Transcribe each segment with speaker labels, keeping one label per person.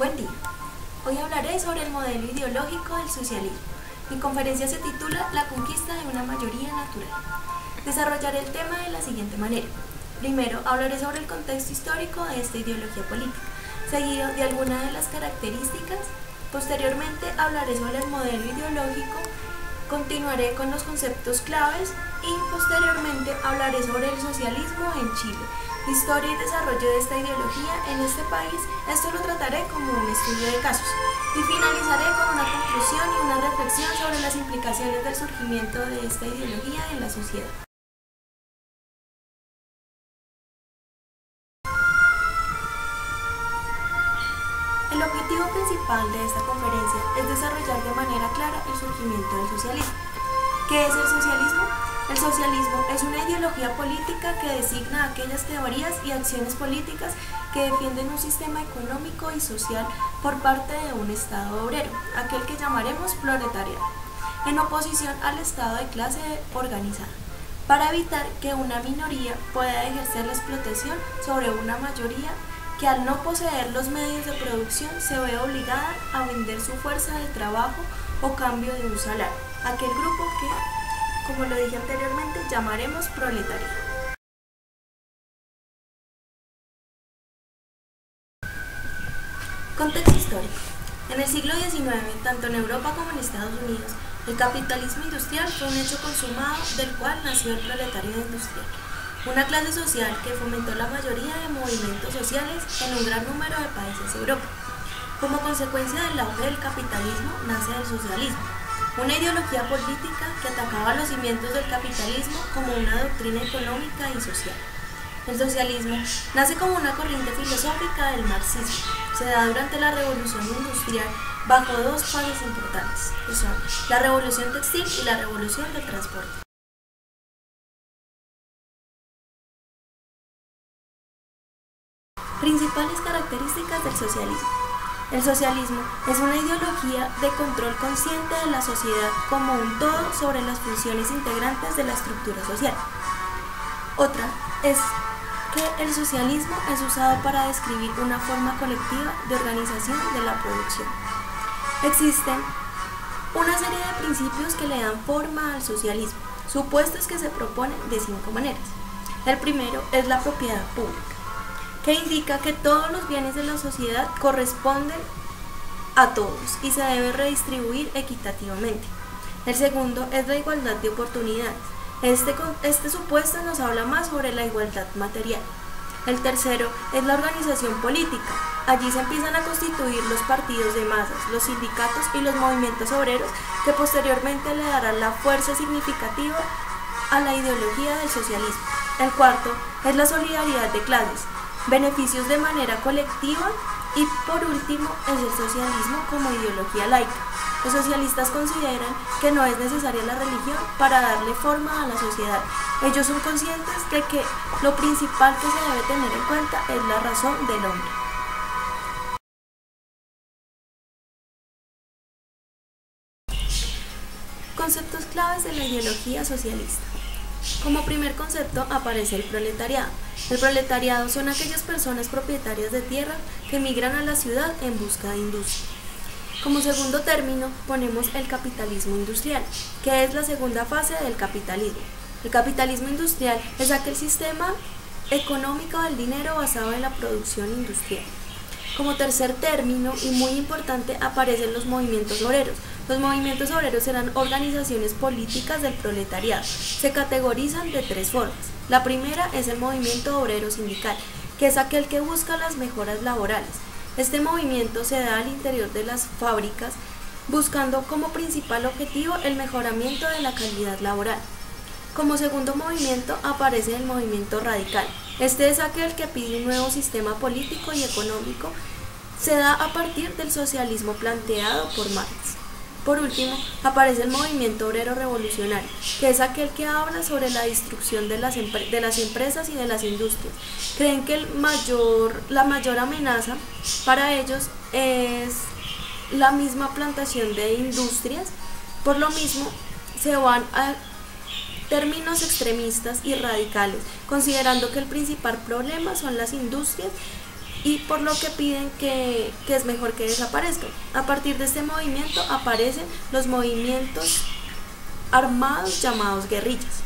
Speaker 1: Buen día. Hoy hablaré sobre el modelo ideológico del socialismo. Mi conferencia se titula La conquista de una mayoría natural. Desarrollaré el tema de la siguiente manera. Primero, hablaré sobre el contexto histórico de esta ideología política, seguido de algunas de las características. Posteriormente, hablaré sobre el modelo ideológico, continuaré con los conceptos claves y posteriormente hablaré sobre el socialismo en Chile, historia y desarrollo de esta ideología en este país. Esto lo trataré como un estudio de casos y finalizaré con una conclusión y una reflexión sobre las implicaciones del surgimiento de esta ideología en la sociedad. El objetivo principal de esta conferencia es desarrollar de manera clara el surgimiento del socialismo. ¿Qué es el socialismo? El socialismo es una ideología política que designa aquellas teorías y acciones políticas que defienden un sistema económico y social por parte de un Estado obrero, aquel que llamaremos proletariado, en oposición al Estado de clase organizada, para evitar que una minoría pueda ejercer la explotación sobre una mayoría que al no poseer los medios de producción se ve obligada a vender su fuerza de trabajo o cambio de un salario, aquel grupo que, como lo dije anteriormente, llamaremos proletario. Contexto histórico. En el siglo XIX, tanto en Europa como en Estados Unidos, el capitalismo industrial fue un hecho consumado del cual nació el proletariado industrial, una clase social que fomentó la mayoría de movimientos sociales en un gran número de países de Europa. Como consecuencia del auge del capitalismo nace el socialismo, una ideología política que atacaba los cimientos del capitalismo como una doctrina económica y social. El socialismo nace como una corriente filosófica del marxismo. Se da durante la revolución industrial bajo dos fases importantes, que son la revolución textil y la revolución del transporte. Principales características del socialismo. El socialismo es una ideología de control consciente de la sociedad como un todo sobre las funciones integrantes de la estructura social. Otra es que el socialismo es usado para describir una forma colectiva de organización de la producción. Existen una serie de principios que le dan forma al socialismo, supuestos que se proponen de 5 maneras. El primero es la propiedad pública, que indica que todos los bienes de la sociedad corresponden a todos y se debe redistribuir equitativamente. El segundo es la igualdad de oportunidades. Este supuesto nos habla más sobre la igualdad material. El tercero es la organización política. Allí se empiezan a constituir los partidos de masas, los sindicatos y los movimientos obreros que posteriormente le darán la fuerza significativa a la ideología del socialismo. El cuarto es la solidaridad de clases, beneficios de manera colectiva y por último es el socialismo como ideología laica. Los socialistas consideran que no es necesaria la religión para darle forma a la sociedad. Ellos son conscientes de que lo principal que se debe tener en cuenta es la razón del hombre. Conceptos claves de la ideología socialista. Como primer concepto aparece el proletariado. El proletariado son aquellas personas propietarias de tierra que migran a la ciudad en busca de industria. Como segundo término ponemos el capitalismo industrial, que es la segunda fase del capitalismo. El capitalismo industrial es aquel sistema económico del dinero basado en la producción industrial. Como tercer término y muy importante aparecen los movimientos obreros. Los movimientos obreros serán organizaciones políticas del proletariado. Se categorizan de 3 formas. La primera es el movimiento obrero sindical, que es aquel que busca las mejoras laborales. Este movimiento se da al interior de las fábricas, buscando como principal objetivo el mejoramiento de la calidad laboral. Como segundo movimiento aparece el movimiento radical. Este es aquel que pide un nuevo sistema político y económico. Se da a partir del socialismo planteado por Marx. Por último, aparece el movimiento obrero revolucionario, que es aquel que habla sobre la destrucción de las empresas y de las industrias. Creen que la mayor amenaza para ellos es la misma plantación de industrias. Por lo mismo, se van a términos extremistas y radicales, considerando que el principal problema son las industrias y por lo que piden que es mejor que desaparezcan. A partir de este movimiento aparecen los movimientos armados llamados guerrillas.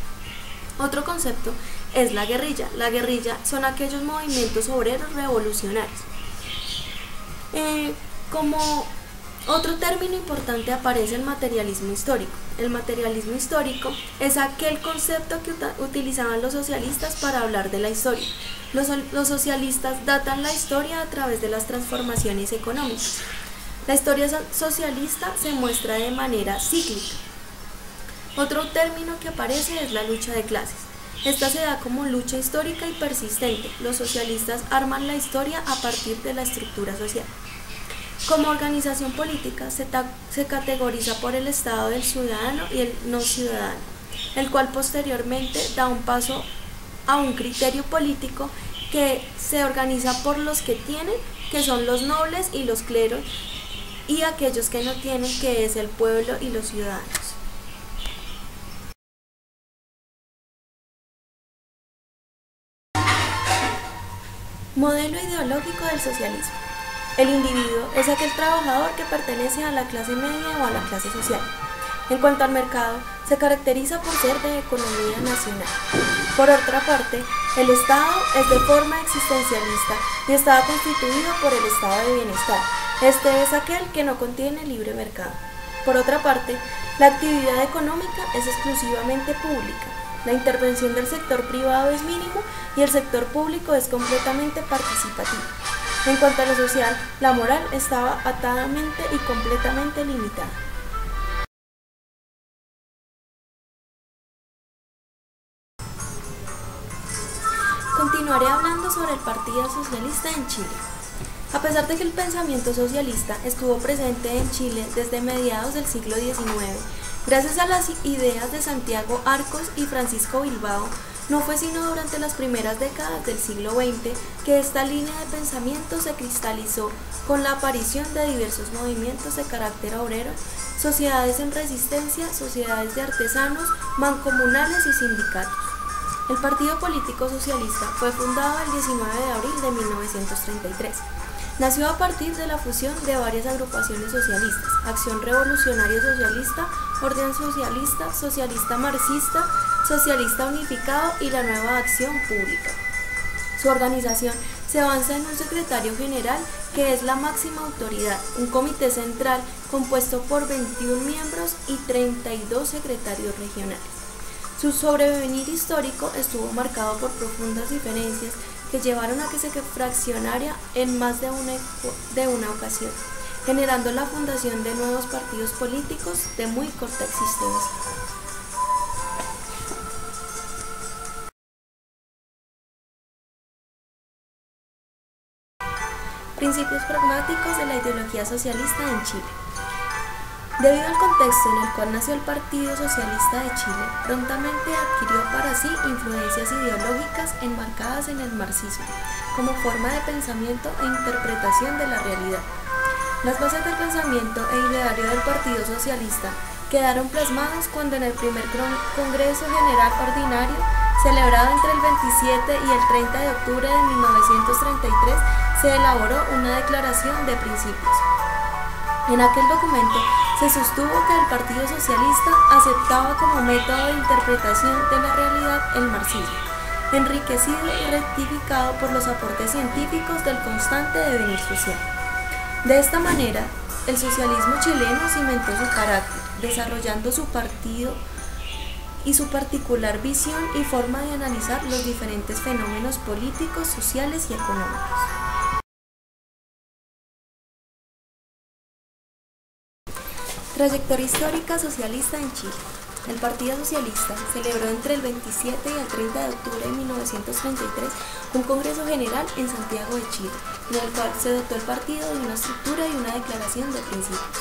Speaker 1: Otro concepto es la guerrilla. La guerrilla son aquellos movimientos obreros revolucionarios. Como otro término importante aparece el materialismo histórico. El materialismo histórico es aquel concepto que utilizaban los socialistas para hablar de la historia. Los socialistas datan la historia a través de las transformaciones económicas. La historia socialista se muestra de manera cíclica. Otro término que aparece es la lucha de clases. Esta se da como lucha histórica y persistente. Los socialistas arman la historia a partir de la estructura social. Como organización política se categoriza por el estado del ciudadano y el no ciudadano, el cual posteriormente da un paso a un criterio político que se organiza por los que tienen, que son los nobles y los cleros, y aquellos que no tienen, que es el pueblo y los ciudadanos. Modelo ideológico del socialismo. El individuo es aquel trabajador que pertenece a la clase media o a la clase social. En cuanto al mercado, se caracteriza por ser de economía nacional. Por otra parte, el Estado es de forma existencialista y está constituido por el estado de bienestar. Este es aquel que no contiene libre mercado. Por otra parte, la actividad económica es exclusivamente pública. La intervención del sector privado es mínimo y el sector público es completamente participativo. En cuanto a lo social, la moral estaba atadamente y completamente limitada. Continuaré hablando sobre el Partido Socialista en Chile. A pesar de que el pensamiento socialista estuvo presente en Chile desde mediados del siglo XIX, gracias a las ideas de Santiago Arcos y Francisco Bilbao, no fue sino durante las primeras décadas del siglo XX que esta línea de pensamiento se cristalizó con la aparición de diversos movimientos de carácter obrero, sociedades en resistencia, sociedades de artesanos, mancomunales y sindicatos. El Partido Político Socialista fue fundado el 19 de abril de 1933. Nació a partir de la fusión de varias agrupaciones socialistas: Acción Revolucionaria Socialista, Orden Socialista, Socialista Marxista, Socialista Unificado y la Nueva Acción Pública. Su organización se basa en un secretario general que es la máxima autoridad, un comité central compuesto por 21 miembros y 32 secretarios regionales. Su sobrevenir histórico estuvo marcado por profundas diferencias que llevaron a que se fraccionara en más de una ocasión, generando la fundación de nuevos partidos políticos de muy corta existencia. Principios pragmáticos de la ideología socialista en Chile. Debido al contexto en el cual nació el Partido Socialista de Chile, prontamente adquirió para sí influencias ideológicas enmarcadas en el marxismo, como forma de pensamiento e interpretación de la realidad. Las bases del pensamiento e ideario del Partido Socialista quedaron plasmadas cuando en el primer Congreso General Ordinario, celebrado entre el 27 y el 30 de octubre de 1933, se elaboró una declaración de principios. En aquel documento se sostuvo que el Partido Socialista aceptaba como método de interpretación de la realidad el marxismo, enriquecido y rectificado por los aportes científicos del constante devenir social. De esta manera, el socialismo chileno cimentó su carácter, desarrollando su partido y su particular visión y forma de analizar los diferentes fenómenos políticos, sociales y económicos. Trayectoria histórica socialista en Chile. El Partido Socialista celebró entre el 27 y el 30 de octubre de 1933 un Congreso General en Santiago de Chile, en el cual se dotó el partido de una estructura y una declaración de principios.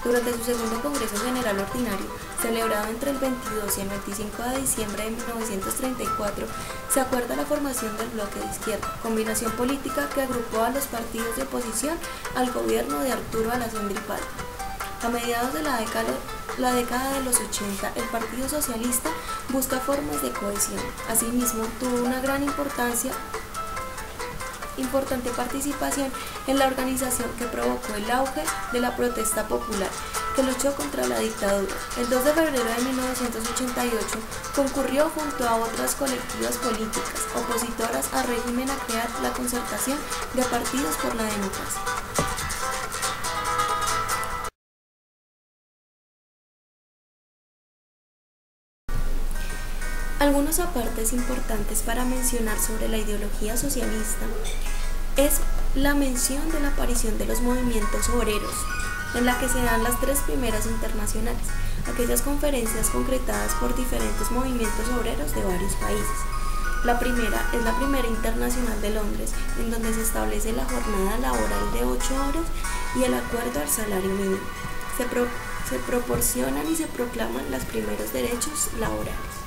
Speaker 1: Durante su segundo Congreso General Ordinario, celebrado entre el 22 y el 25 de diciembre de 1934, se acuerda la formación del bloque de izquierda, combinación política que agrupó a los partidos de oposición al gobierno de Arturo Alessandri Palma. A mediados de la década de los 80, el Partido Socialista busca formas de cohesión. Asimismo, tuvo una gran importancia importante participación en la organización que provocó el auge de la protesta popular que luchó contra la dictadura. El 2 de febrero de 1988 concurrió junto a otras colectivas políticas opositoras al régimen a crear la Concertación de Partidos por la Democracia. Algunos apartes importantes para mencionar sobre la ideología socialista es la mención de la aparición de los movimientos obreros, en la que se dan las tres primeras internacionales, aquellas conferencias concretadas por diferentes movimientos obreros de varios países. La primera es la Primera Internacional de Londres, en donde se establece la jornada laboral de 8 horas y el acuerdo al salario mínimo. Se proporcionan y se proclaman los primeros derechos laborales.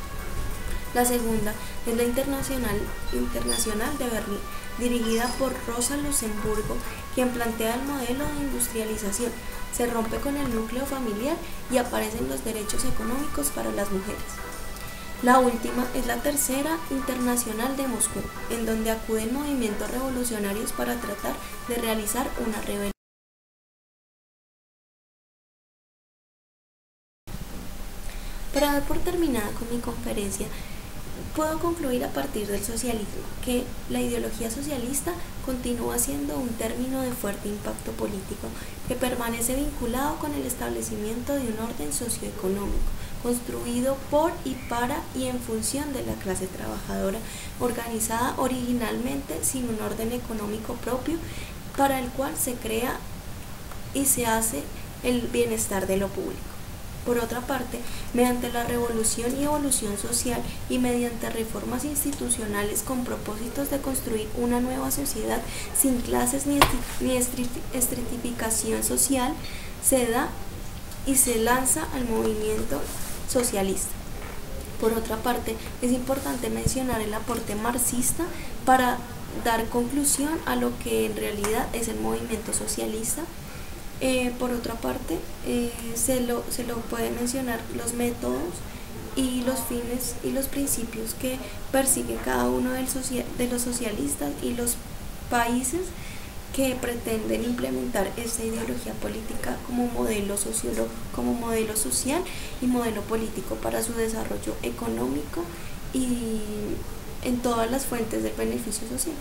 Speaker 1: La segunda es la Internacional de Berlín, dirigida por Rosa Luxemburgo, quien plantea el modelo de industrialización. Se rompe con el núcleo familiar y aparecen los derechos económicos para las mujeres. La última es la Tercera Internacional de Moscú, en donde acuden movimientos revolucionarios para tratar de realizar una rebelión. Para dar por terminada con mi conferencia, puedo concluir a partir del socialismo que la ideología socialista continúa siendo un término de fuerte impacto político que permanece vinculado con el establecimiento de un orden socioeconómico construido por y para y en función de la clase trabajadora, organizada originalmente sin un orden económico propio para el cual se crea y se hace el bienestar de lo público. Por otra parte, mediante la revolución y evolución social y mediante reformas institucionales con propósitos de construir una nueva sociedad sin clases ni estratificación social, se da y se lanza al movimiento socialista. Por otra parte, es importante mencionar el aporte marxista para dar conclusión a lo que en realidad es el movimiento socialista. Por otra parte, se lo puede mencionar los métodos y los fines y los principios que persigue cada uno de los socialistas y los países que pretenden implementar esta ideología política como modelo social y modelo político para su desarrollo económico y en todas las fuentes del beneficio social.